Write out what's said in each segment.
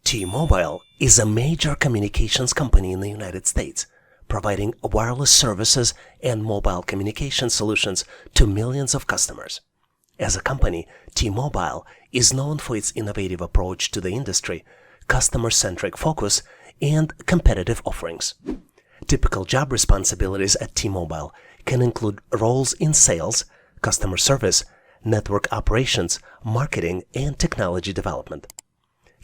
T-Mobile is a major communications company in the United States, providing wireless services and mobile communication solutions to millions of customers. As a company, T-Mobile is known for its innovative approach to the industry, customer-centric focus, and competitive offerings. Typical job responsibilities at T-Mobile can include roles in sales, customer service, network operations, marketing, and technology development.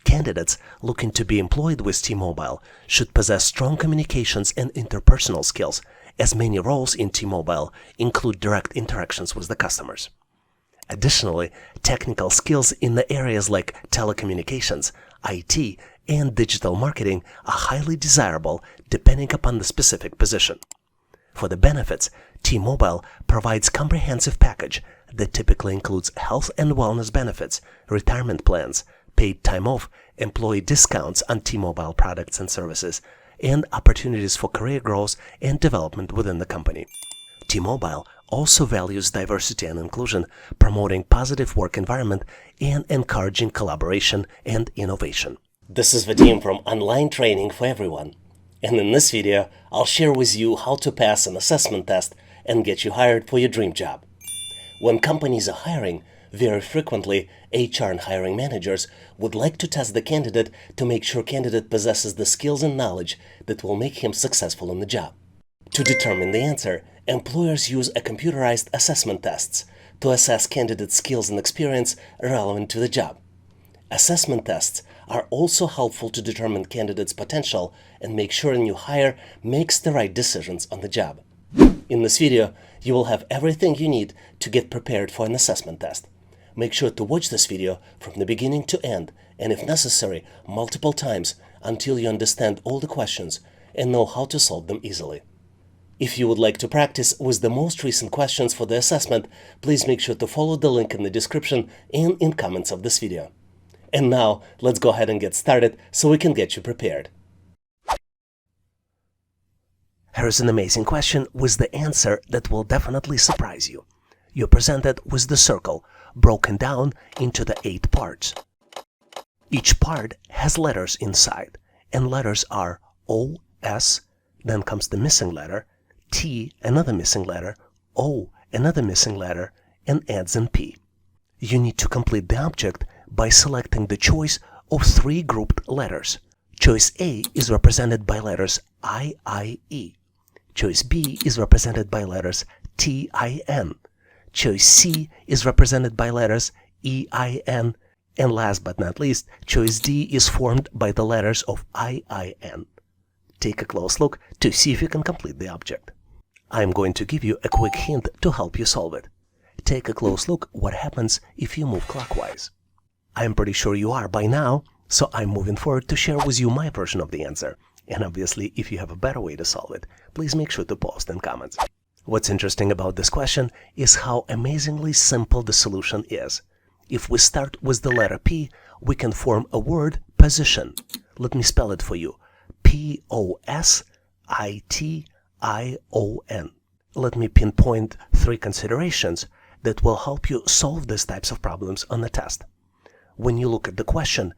Candidates looking to be employed with T-Mobile should possess strong communications and interpersonal skills, as many roles in T-Mobile include direct interactions with the customers. Additionally, technical skills in the areas like telecommunications, IT, and digital marketing are highly desirable depending upon the specific position. For the benefits, T-Mobile provides a comprehensive package that typically includes health and wellness benefits, retirement plans, paid time off, employee discounts on T-Mobile products and services, and opportunities for career growth and development within the company. T-Mobile also values diversity and inclusion, promoting positive work environment and encouraging collaboration and innovation. This is Vadim from Online Training for Everyone, and in this video, I'll share with you how to pass an assessment test and get you hired for your dream job. When companies are hiring, very frequently, HR and hiring managers would like to test the candidate to make sure candidate possesses the skills and knowledge that will make him successful in the job. To determine the answer, employers use a computerized assessment tests to assess candidates' skills and experience relevant to the job. Assessment tests are also helpful to determine candidates' potential and make sure a new hire makes the right decisions on the job. In this video, you will have everything you need to get prepared for an assessment test. Make sure to watch this video from the beginning to end, and if necessary, multiple times until you understand all the questions and know how to solve them easily. If you would like to practice with the most recent questions for the assessment, please make sure to follow the link in the description and in comments of this video. And now, let's go ahead and get started so we can get you prepared. Here's an amazing question with the answer that will definitely surprise you. You're presented with the circle, broken down into the 8 parts. Each part has letters inside, and letters are O, S, then comes the missing letter, T, another missing letter, O, another missing letter, and ends in P. You need to complete the object by selecting the choice of 3 grouped letters. Choice A is represented by letters I, E. Choice B is represented by letters T, N. Choice C is represented by letters E, N. And last but not least, choice D is formed by the letters of I, N. Take a close look to see if you can complete the object. I'm going to give you a quick hint to help you solve it. Take a close look what happens if you move clockwise. I'm pretty sure you are by now, so I'm moving forward to share with you my version of the answer. And obviously, if you have a better way to solve it, please make sure to post in comments. What's interesting about this question is how amazingly simple the solution is. If we start with the letter P, we can form a word position. Let me spell it for you. P-O-S-I-T-I-O-N. Let me pinpoint 3 considerations that will help you solve these types of problems on the test. When you look at the question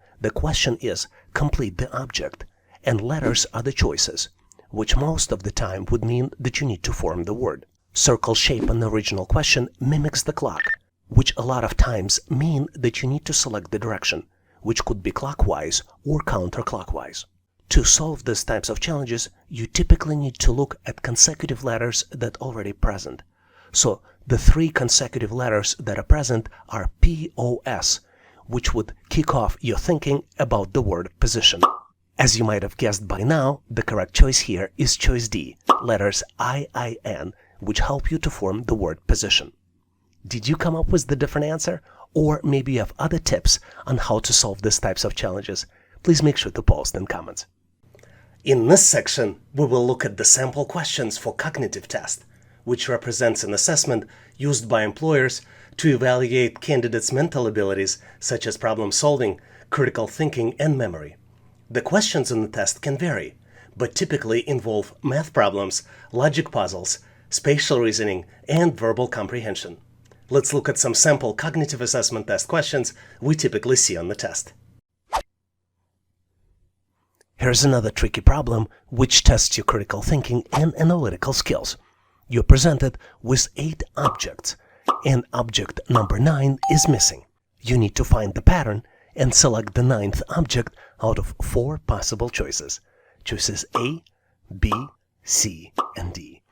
is complete the object, and letters are the choices, which most of the time would mean that you need to form the word. Circle shape in the original question mimics the clock, which a lot of times mean that you need to select the direction, which could be clockwise or counterclockwise. To solve these types of challenges, you typically need to look at consecutive letters that are already present. So the 3 consecutive letters that are present are P-O-S, which would kick off your thinking about the word position. As you might have guessed by now, the correct choice here is choice D, letters I, N, which help you to form the word position. Did you come up with the different answer? Or maybe you have other tips on how to solve these types of challenges? Please make sure to post in comments. In this section, we will look at the sample questions for cognitive test, which represents an assessment used by employers to evaluate candidates' mental abilities such as problem solving, critical thinking, and memory. The questions in the test can vary, but typically involve math problems, logic puzzles, spatial reasoning, and verbal comprehension. Let's look at some sample cognitive assessment test questions we typically see on the test. Here's another tricky problem which tests your critical thinking and analytical skills. You're presented with 8 objects, and object number 9 is missing. You need to find the pattern and select the 9th object out of 4 possible choices. Choices A, B, C, and D.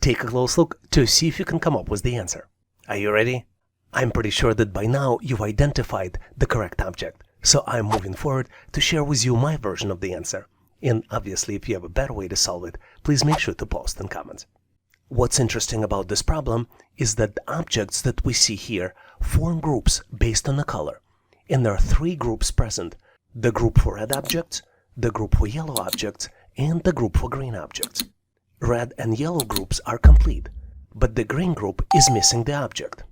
Take a close look to see if you can come up with the answer. Are you ready? I'm pretty sure that by now you've identified the correct object, so I'm moving forward to share with you my version of the answer. And obviously, if you have a better way to solve it, please make sure to post in comments. What's interesting about this problem is that the objects that we see here form groups based on the color. And there are 3 groups present: the group for red objects, the group for yellow objects, and the group for green objects. Red and yellow groups are complete, but the green group is missing the object.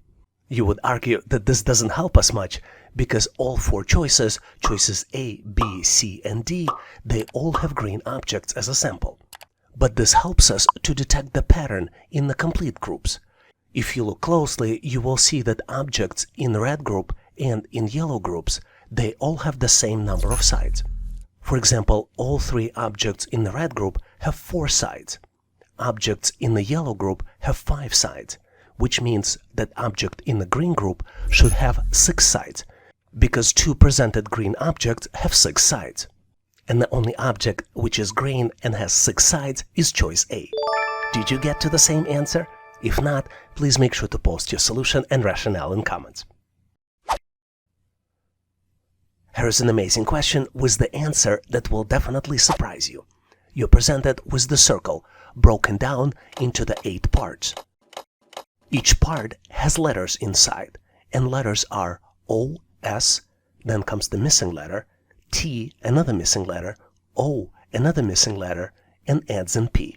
You would argue that this doesn't help us much because all 4 choices, choices A, B, C, and D, they all have green objects as a sample. But this helps us to detect the pattern in the complete groups. If you look closely, you will see that objects in red group and in yellow groups, they all have the same number of sides. For example, all 3 objects in the red group have 4 sides. Objects in the yellow group have 5 sides, which means that object in the green group should have 6 sides, because 2 presented green objects have 6 sides. And the only object which is green and has 6 sides is choice A. Did you get to the same answer? If not, please make sure to post your solution and rationale in comments. Here's an amazing question with the answer that will definitely surprise you. You're presented with the circle broken down into the 8 parts. Each part has letters inside, and letters are O, S, then comes the missing letter, T, another missing letter, O, another missing letter, and ends in P.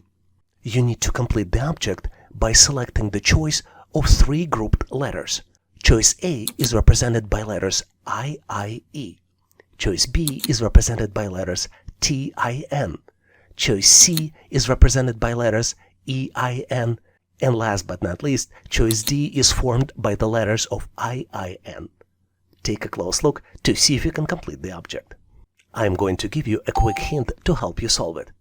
You need to complete the object by selecting the choice of 3 grouped letters. Choice A is represented by letters I, E. Choice B is represented by letters T, N. Choice C is represented by letters E, N. And last but not least, choice D is formed by the letters of I, N. Take a close look to see if you can complete the object. I'm going to give you a quick hint to help you solve it.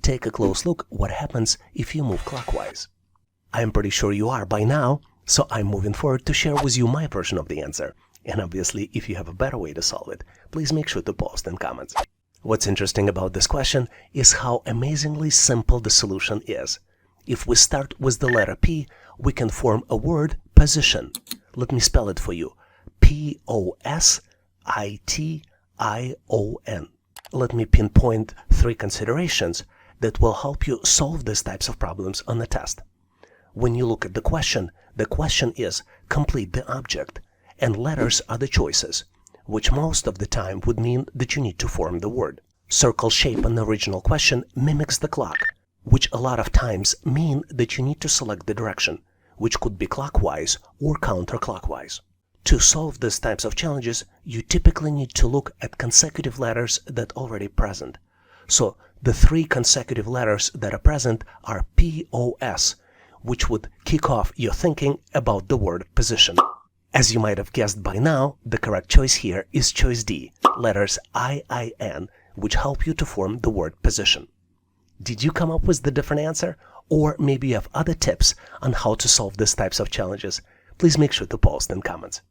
Take a close look what happens if you move clockwise. I'm pretty sure you are by now, so I'm moving forward to share with you my version of the answer. And obviously, if you have a better way to solve it, please make sure to post in comments. What's interesting about this question is how amazingly simple the solution is. If we start with the letter P, we can form a word position. Let me spell it for you. P-O-S-I-T-I-O-N. Let me pinpoint 3 considerations that will help you solve these types of problems on the test. When you look at the question is complete the object, and letters are the choices, which most of the time would mean that you need to form the word. Circle shape in the original question mimics the clock, which a lot of times mean that you need to select the direction, which could be clockwise or counterclockwise. To solve these types of challenges, you typically need to look at consecutive letters that are already present. So the 3 consecutive letters that are present are P-O-S, which would kick off your thinking about the word position. As you might have guessed by now, the correct choice here is choice D, letters I-N, which help you to form the word position. Did you come up with the different answer? Or maybe you have other tips on how to solve these types of challenges? Please make sure to post in comments.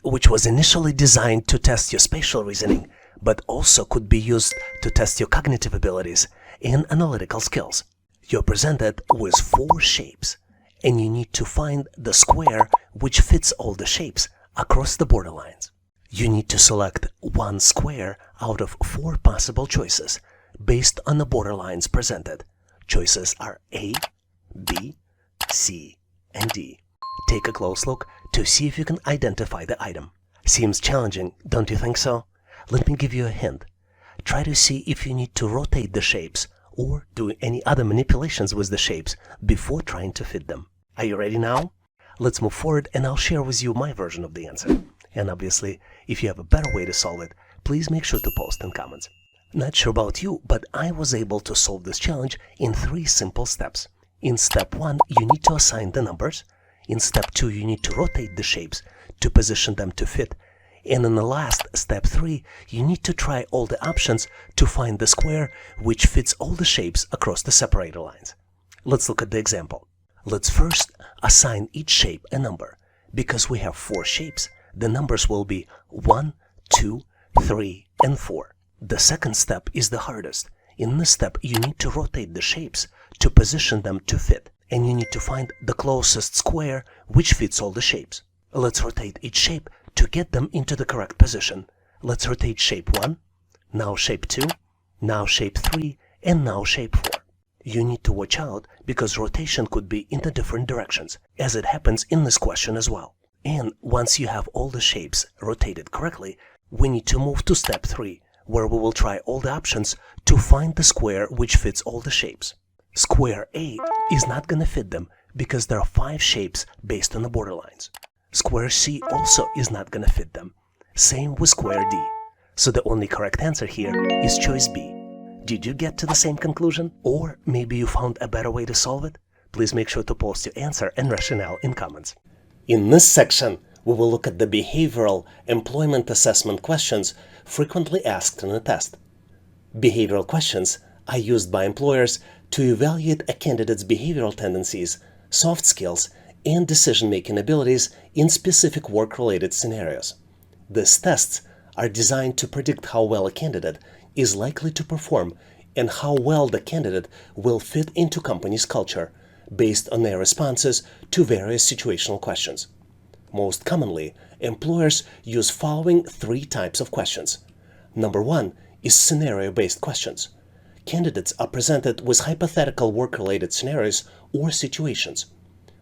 Which was initially designed to test your spatial reasoning, but also could be used to test your cognitive abilities and analytical skills. You're presented with 4 shapes, and you need to find the square which fits all the shapes across the borderlines. You need to select 1 square out of 4 possible choices based on the borderlines presented. Choices are A, B, C, and D. Take a close look to see if you can identify the item. Seems challenging, don't you think so? Let me give you a hint. Try to see if you need to rotate the shapes or do any other manipulations with the shapes before trying to fit them. Are you ready now? Let's move forward and I'll share with you my version of the answer. And obviously, if you have a better way to solve it, please make sure to post in comments. Not sure about you, but I was able to solve this challenge in 3 simple steps. In step 1, you need to assign the numbers. In step 2, you need to rotate the shapes to position them to fit. And in the last, step 3, you need to try all the options to find the square which fits all the shapes across the separator lines. Let's look at the example. Let's first assign each shape a number. Because we have 4 shapes, the numbers will be 1, 2, 3, and 4. The second step is the hardest. In this step, you need to rotate the shapes to position them to fit, and you need to find the closest square which fits all the shapes. Let's rotate each shape to get them into the correct position. Let's rotate shape 1, now shape 2, now shape 3, and now shape 4. You need to watch out because rotation could be in the different directions, as it happens in this question as well. And once you have all the shapes rotated correctly, we need to move to step 3, where we will try all the options to find the square which fits all the shapes. Square A is not going to fit them because there are 5 shapes based on the borderlines. Square C also is not going to fit them. Same with square D. So the only correct answer here is choice B. Did you get to the same conclusion? Or maybe you found a better way to solve it? Please make sure to post your answer and rationale in comments. In this section, we will look at the behavioral employment assessment questions frequently asked in a test. Behavioral questions are used by employers to evaluate a candidate's behavioral tendencies, soft skills, and decision-making abilities in specific work-related scenarios. These tests are designed to predict how well a candidate is likely to perform and how well the candidate will fit into company's culture based on their responses to various situational questions. Most commonly, employers use following 3 types of questions. Number 1 is scenario-based questions. Candidates are presented with hypothetical work-related scenarios or situations.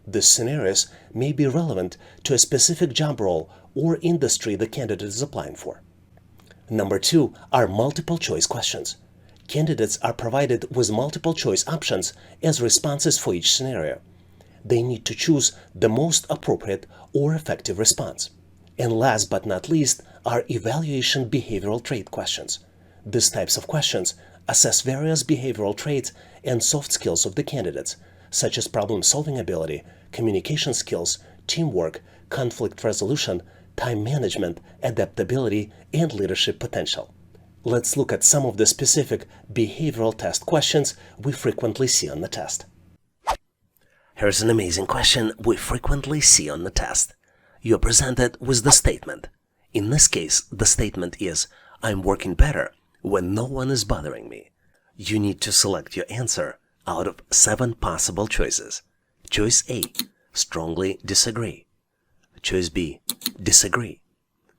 These scenarios may be relevant to a specific job role or industry the candidate is applying for. Number 2 are multiple-choice questions. Candidates are provided with multiple-choice options as responses for each scenario. They need to choose the most appropriate or effective response. And last but not least are evaluation behavioral trait questions. These types of questions assess various behavioral traits and soft skills of the candidates, such as problem-solving ability, communication skills, teamwork, conflict resolution, time management, adaptability, and leadership potential. Let's look at some of the specific behavioral test questions we frequently see on the test. Here's an amazing question we frequently see on the test. You're presented with the statement. In this case, the statement is, I'm working better when no one is bothering me. You need to select your answer out of 7 possible choices. Choice A, strongly disagree. Choice B, disagree.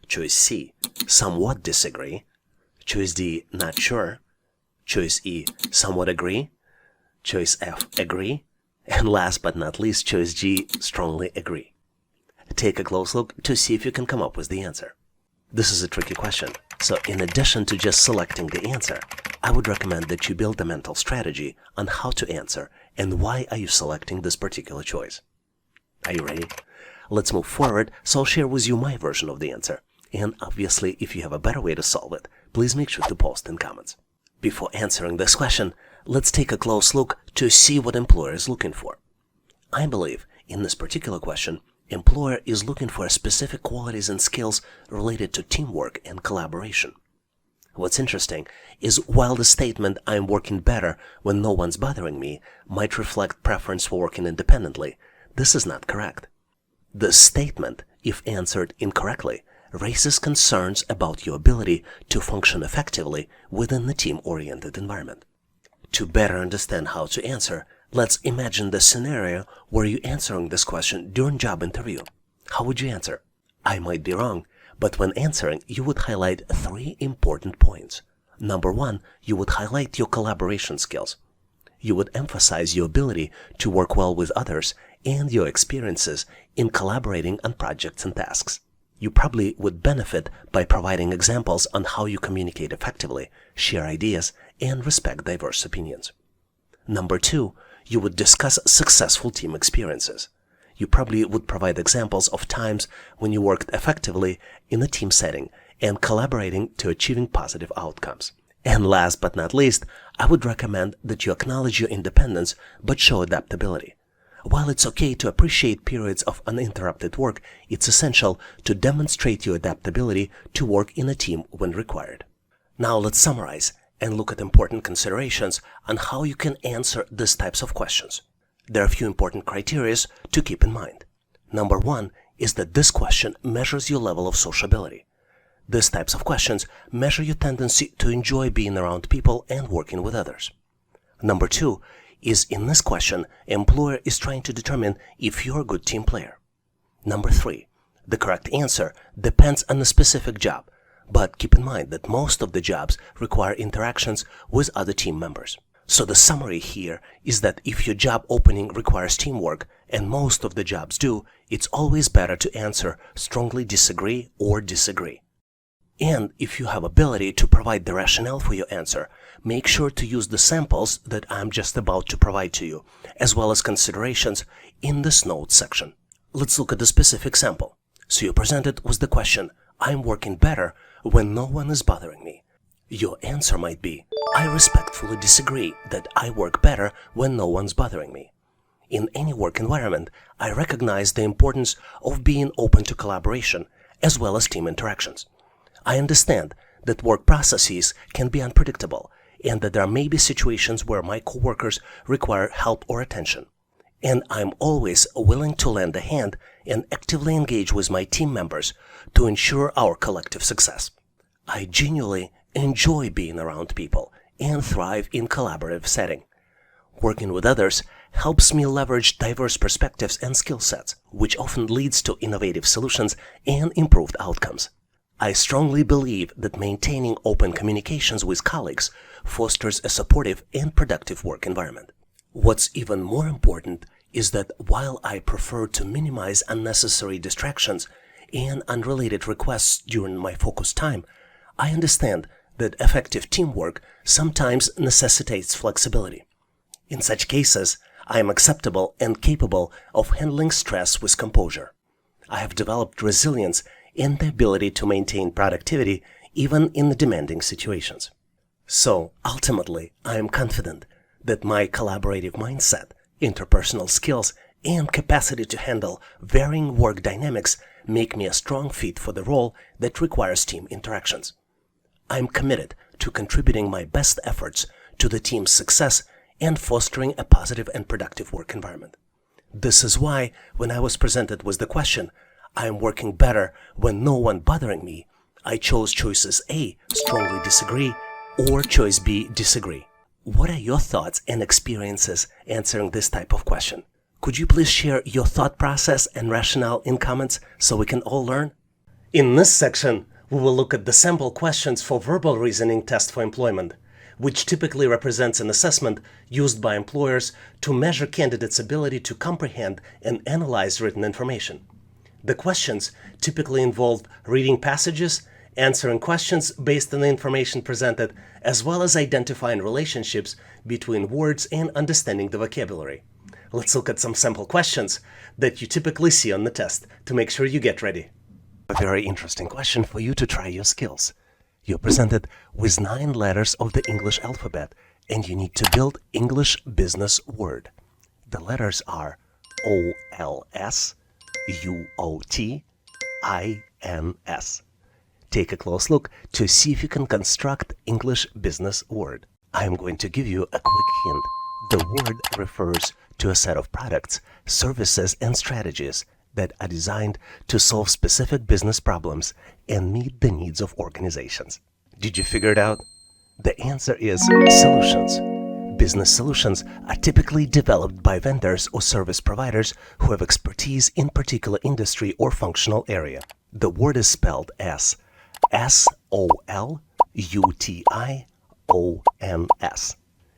Choice C, somewhat disagree. Choice D, not sure. Choice E, somewhat agree. Choice F, agree. And last but not least, choice G, strongly agree. Take a close look to see if you can come up with the answer. This is a tricky question, so in addition to just selecting the answer, I would recommend that you build a mental strategy on how to answer and why are you selecting this particular choice. Are you ready? Let's move forward, so I'll share with you my version of the answer. And obviously, if you have a better way to solve it, please make sure to post in comments. Before answering this question, let's take a close look to see what employer is looking for. I believe in this particular question, employer is looking for specific qualities and skills related to teamwork and collaboration. What's interesting is while the statement, I'm working better when no one's bothering me, might reflect preference for working independently, this is not correct. This statement, if answered incorrectly, raises concerns about your ability to function effectively within the team-oriented environment. To better understand how to answer, let's imagine the scenario where you're answering this question during job interview. How would you answer? I might be wrong, but when answering, you would highlight 3 important points. Number 1, you would highlight your collaboration skills. You would emphasize your ability to work well with others and your experiences in collaborating on projects and tasks. You probably would benefit by providing examples on how you communicate effectively, share ideas, and respect diverse opinions. Number 2, you would discuss successful team experiences. You probably would provide examples of times when you worked effectively in a team setting and collaborating to achieving positive outcomes. And last but not least, I would recommend that you acknowledge your independence but show adaptability. While it's okay to appreciate periods of uninterrupted work, it's essential to demonstrate your adaptability to work in a team when required. Now let's summarize and look at important considerations on how you can answer these types of questions. There are a few important criteria to keep in mind. Number one is that this question measures your level of sociability. These types of questions measure your tendency to enjoy being around people and working with others. Number two is in this question, employer is trying to determine if you're a good team player. Number three, the correct answer depends on the specific job, but keep in mind that most of the jobs require interactions with other team members. So the summary here is that if your job opening requires teamwork, and most of the jobs do, it's always better to answer strongly disagree or disagree. And if you have ability to provide the rationale for your answer, make sure to use the samples that I'm just about to provide to you, as well as considerations in this notes section. Let's look at the specific sample. So you're presented with the question, I'm working better when no one is bothering me. Your answer might be, I respectfully disagree that I work better when no one's bothering me. In any work environment, I recognize the importance of being open to collaboration, as well as team interactions. I understand that work processes can be unpredictable and that there may be situations where my coworkers require help or attention. And I'm always willing to lend a hand and actively engage with my team members to ensure our collective success. I genuinely enjoy being around people and thrive in collaborative setting. Working with others helps me leverage diverse perspectives and skill sets, which often leads to innovative solutions and improved outcomes. I strongly believe that maintaining open communications with colleagues fosters a supportive and productive work environment. What's even more important is that while I prefer to minimize unnecessary distractions and unrelated requests during my focus time, I understand that effective teamwork sometimes necessitates flexibility. In such cases, I am acceptable and capable of handling stress with composure. I have developed resilience and the ability to maintain productivity even in demanding situations. So, ultimately, I am confident that my collaborative mindset, interpersonal skills, and capacity to handle varying work dynamics make me a strong fit for the role that requires team interactions. I am committed to contributing my best efforts to the team's success and fostering a positive and productive work environment. This is why, when I was presented with the question, I am working better when no one bothering me, I chose choices A, strongly disagree, or choice B, disagree. What are your thoughts and experiences answering this type of question? Could you please share your thought process and rationale in comments so we can all learn? In this section, we will look at the sample questions for verbal reasoning test for employment, which typically represents an assessment used by employers to measure candidates' ability to comprehend and analyze written information. The questions typically involve reading passages, answering questions based on the information presented, as well as identifying relationships between words and understanding the vocabulary. Let's look at some sample questions that you typically see on the test to make sure you get ready. A very interesting question for you to try your skills. You're presented with 9 letters of the English alphabet, and you need to build English business word. The letters are O-L-S, U-O-T-I-N-S. Take a close look to see if you can construct English business word. I am going to give you a quick hint. The word refers to a set of products, services, and strategies that are designed to solve specific business problems and meet the needs of organizations. Did you figure it out? The answer is solutions. Business solutions are typically developed by vendors or service providers who have expertise in particular industry or functional area. The word is spelled as S-O-L-U-T-I-O-N-S.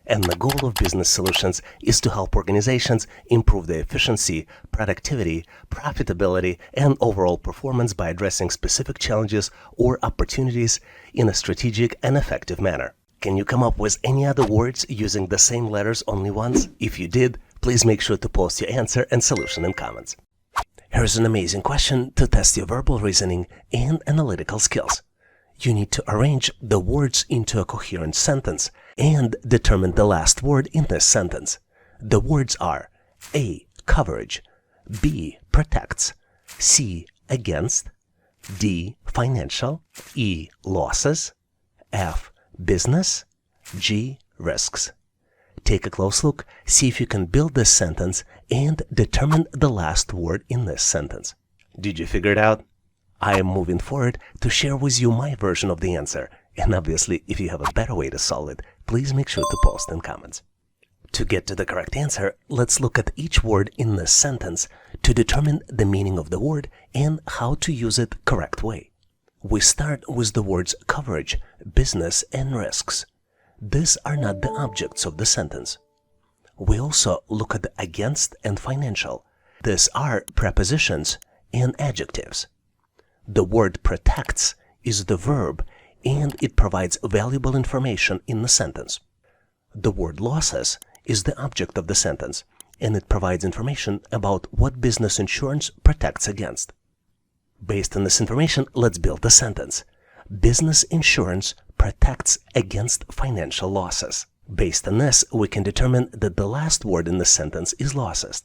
And the goal of business solutions is to help organizations improve their efficiency, productivity, profitability, and overall performance by addressing specific challenges or opportunities in a strategic and effective manner. Can you come up with any other words using the same letters only once? If you did, please make sure to post your answer and solution in comments. Here's an amazing question to test your verbal reasoning and analytical skills. You need to arrange the words into a coherent sentence and determine the last word in this sentence. The words are A, coverage, B, protects, C, against, D, financial, E, losses, F, business, G, risks. Take a close look, see if you can build this sentence and determine the last word in this sentence. Did you figure it out? I am moving forward to share with you my version of the answer, and obviously if you have a better way to solve it, please make sure to post in comments. To get to the correct answer, let's look at each word in this sentence to determine the meaning of the word and how to use it correct way. We start with the words coverage, business, and risks. These are not the objects of the sentence. We also look at the against and financial. These are prepositions and adjectives. The word protects is the verb and it provides valuable information in the sentence. The word losses is the object of the sentence and it provides information about what business insurance protects against. Based on this information, let's build the sentence. Business insurance protects against financial losses. Based on this, we can determine that the last word in the sentence is losses.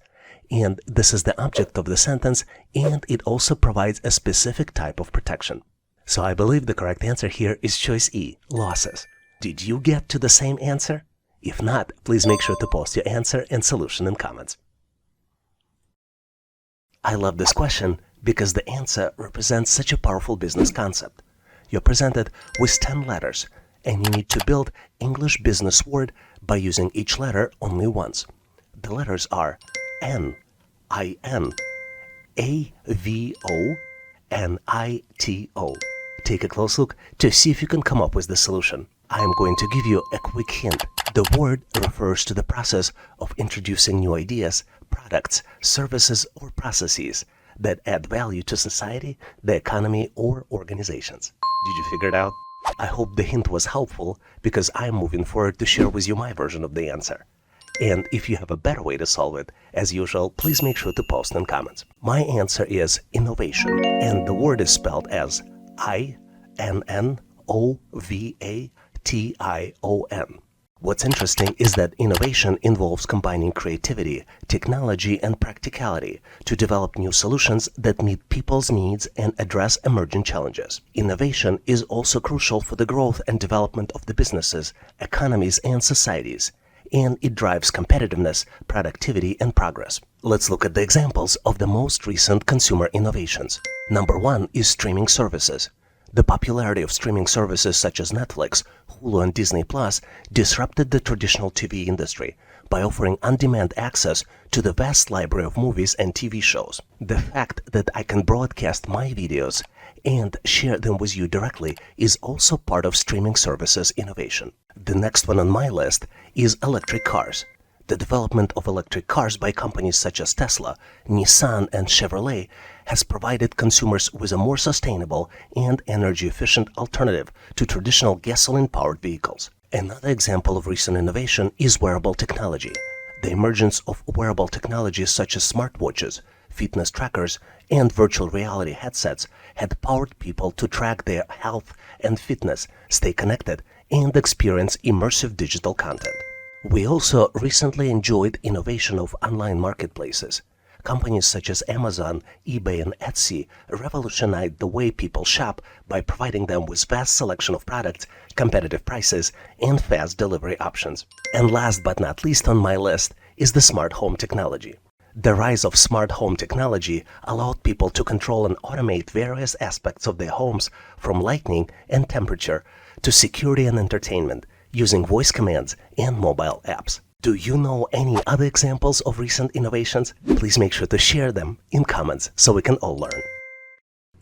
And this is the object of the sentence, and it also provides a specific type of protection. So I believe the correct answer here is choice E, losses. Did you get to the same answer? If not, please make sure to post your answer and solution in comments. I love this question because the answer represents such a powerful business concept. You're presented with 10 letters, and you need to build English business word by using each letter only once. The letters are N, I-N, A-V-O, and I-T-O. Take a close look to see if you can come up with the solution. I am going to give you a quick hint. The word refers to the process of introducing new ideas, products, services, or processes that add value to society, the economy, or organizations. Did you figure it out? I hope the hint was helpful because I'm moving forward to share with you my version of the answer. And if you have a better way to solve it, as usual, please make sure to post in comments. My answer is innovation, and the word is spelled as I-N-N-O-V-A-T-I-O-N. What's interesting is that innovation involves combining creativity, technology, and practicality to develop new solutions that meet people's needs and address emerging challenges. Innovation is also crucial for the growth and development of the businesses, economies, and societies, and it drives competitiveness, productivity, and progress. Let's look at the examples of the most recent consumer innovations. Number 1 is streaming services. The popularity of streaming services such as Netflix, Hulu, and Disney Plus disrupted the traditional TV industry by offering on-demand access to the vast library of movies and TV shows. The fact that I can broadcast my videos and share them with you directly is also part of streaming services innovation. The next one on my list is electric cars. The development of electric cars by companies such as Tesla, Nissan, and Chevrolet has provided consumers with a more sustainable and energy-efficient alternative to traditional gasoline-powered vehicles. Another example of recent innovation is wearable technology. The emergence of wearable technologies such as smartwatches, fitness trackers, and virtual reality headsets had powered people to track their health and fitness, stay connected, and experience immersive digital content. We also recently enjoyed innovation of online marketplaces. Companies such as Amazon, eBay, and Etsy revolutionized the way people shop by providing them with vast selection of products, competitive prices, and fast delivery options. And last but not least on my list is the smart home technology. The rise of smart home technology allowed people to control and automate various aspects of their homes, from lighting and temperature to security and entertainment, using voice commands and mobile apps. Do you know any other examples of recent innovations? Please make sure to share them in comments so we can all learn.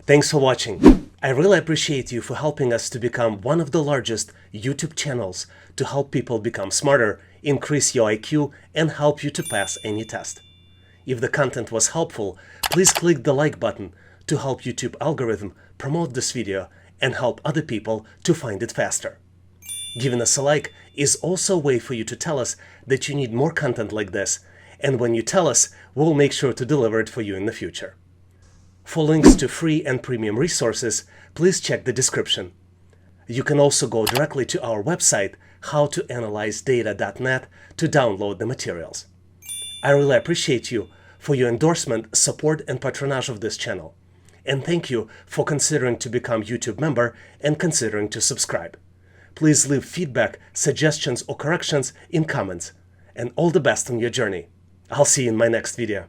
Thanks for watching. I really appreciate you for helping us to become one of the largest YouTube channels to help people become smarter, increase your IQ, and help you to pass any test. If the content was helpful, please click the like button to help YouTube algorithm promote this video and help other people to find it faster. Giving us a like is also a way for you to tell us that you need more content like this, and when you tell us, we'll make sure to deliver it for you in the future. For links to free and premium resources, please check the description. You can also go directly to our website, howtoanalyzedata.net, to download the materials. I really appreciate you for your endorsement, support, and patronage of this channel. And thank you for considering to become YouTube member and considering to subscribe. Please leave feedback, suggestions, or corrections in comments. And all the best on your journey. I'll see you in my next video.